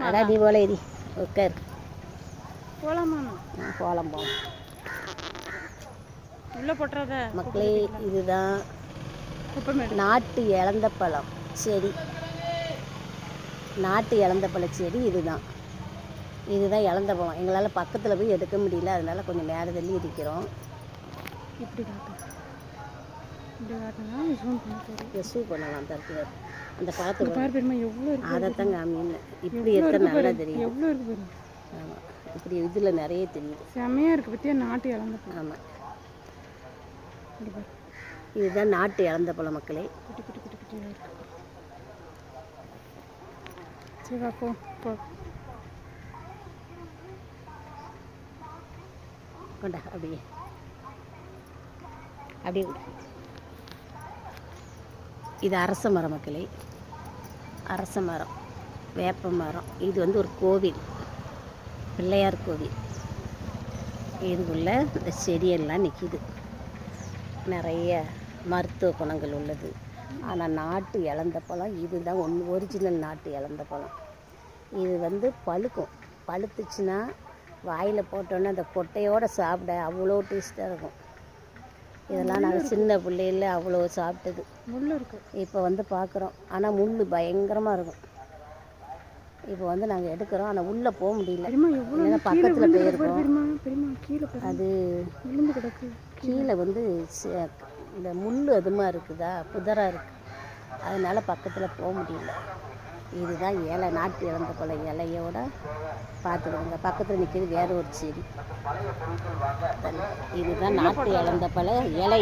அடா நீ போல ஏறி உட்கார் போகலாமா? போகலாம் உள்ளே போட்டுறத மக்களே. இதுதான் நாட்டு இலந்த பழம் செடி. நாட்டு இலந்த பழ செடி இதுதான் இலந்த பழம். எங்களால் பக்கத்தில் போய் எடுக்க முடியல, அதனால கொஞ்சம் மேலே தள்ளி இருக்கிறோம். இப்படி ஷூ பண்ணலாம் தருத்து அந்த பழத்தை பெருமா எவ்வளோ இருக்கு. அதைத்தான் காமின்னு இப்படி எடுத்த நல்லா தெரியும். எவ்வளோ இருக்கு பாரு. ஆமாம், இப்படி இதில் நிறைய தெரியுது. செமையாக இருக்குது பற்றியா நாட்டு இலந்த பழம். ஆமாம், இதுதான் நாட்டு இலந்த பழம் மக்களே. குட்டி குட்டி குட்டி குட்டியாக இருக்கு. சரி வா போ கொண்டா அப்படியே அப்படியே. இது அரச மரம் மக்களே, அரச மரம், வேப்ப மரம். இது வந்து ஒரு கோவில், பிள்ளையார் கோவில். இதுக்குள்ளே இந்த செடியெல்லாம் நிற்கிது. நிறைய மருத்துவ குணங்கள் உள்ளது. ஆனால் நாட்டு இலந்த பழம் இதுதான் ஒரிஜினல் நாட்டு இலந்த பழம். இது வந்து பழுத்துச்சுன்னா வாயில் போட்டோன்னே அந்த கொட்டையோடு சாப்பிட அவ்வளோ டேஸ்ட்டாக இருக்கும். இதெல்லாம் நாங்கள் சின்ன பிள்ளையில் அவ்வளோ சாப்பிட்டது. முள் இருக்கும். இப்போ வந்து பார்க்குறோம், ஆனால் முள் பயங்கரமாக இருக்கும். இப்போ வந்து நாங்கள் எடுக்கிறோம், ஆனால் உள்ளே போக முடியல. ஏன்னா பக்கத்தில் போயிருக்கோம். அது கீழே வந்து இந்த முள் அதுமாக இருக்குதா, புதராக இருக்குது, அதனால் பக்கத்தில் போக முடியல. இதுதான் இலை, நாட்டு இலந்த பழ இலையோட பார்த்துக்கிடுங்க. பக்கத்தில் நிற்கிது வேற ஒரு செடி. இதுதான் நாட்டு இலந்த பழ இலை,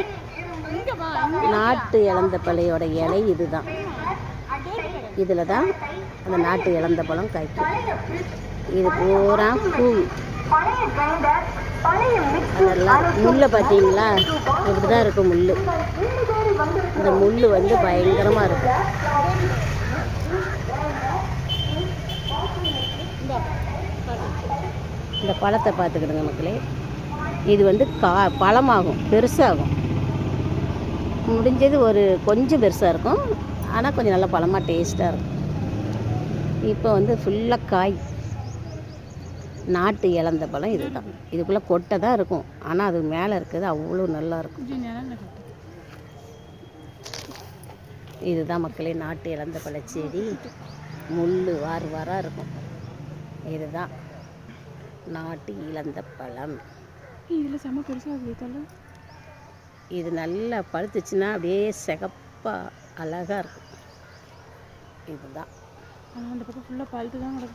நாட்டு இலந்த பழையோட இலை இதுதான். இதில் தான் அந்த நாட்டு இலந்த பழம் காய்க்கும். இது பூரா பூ. அதெல்லாம் முள்ளை பார்த்தீங்களா, இப்படி தான் இருக்கும் முள். இந்த முள் வந்து பயங்கரமாக இருக்கும். இந்த பழத்தை பார்த்துக்கிடுங்க மக்களே. இது வந்து பழமாகும், பெருசாகும். முடிஞ்சது ஒரு கொஞ்சம் பெருசாக இருக்கும், ஆனால் கொஞ்சம் நல்லா பழமாக டேஸ்ட்டாக இருக்கும். இப்போ வந்து ஃபுல்லாக காய். நாட்டு இலந்த பழம் இதுதான். இதுக்குள்ளே கொட்டை தான் இருக்கும், ஆனால் அது மேலே இருக்கிறது அவ்வளோ நல்லாயிருக்கும். இதுதான் மக்களே நாட்டு இலந்த பழ செடி. முள் வாராக இருக்கும். இதுதான் நாட்டு இலந்த பழம். இதில் செம்ம பெருசாக. இது நல்லா பழுத்துச்சுன்னா அப்படியே சிகப்பாக அழகாக இருக்கும். இதுதான். அந்த பக்கம் ஃபுல்லாக பழுத்து தான் கிடக்கு.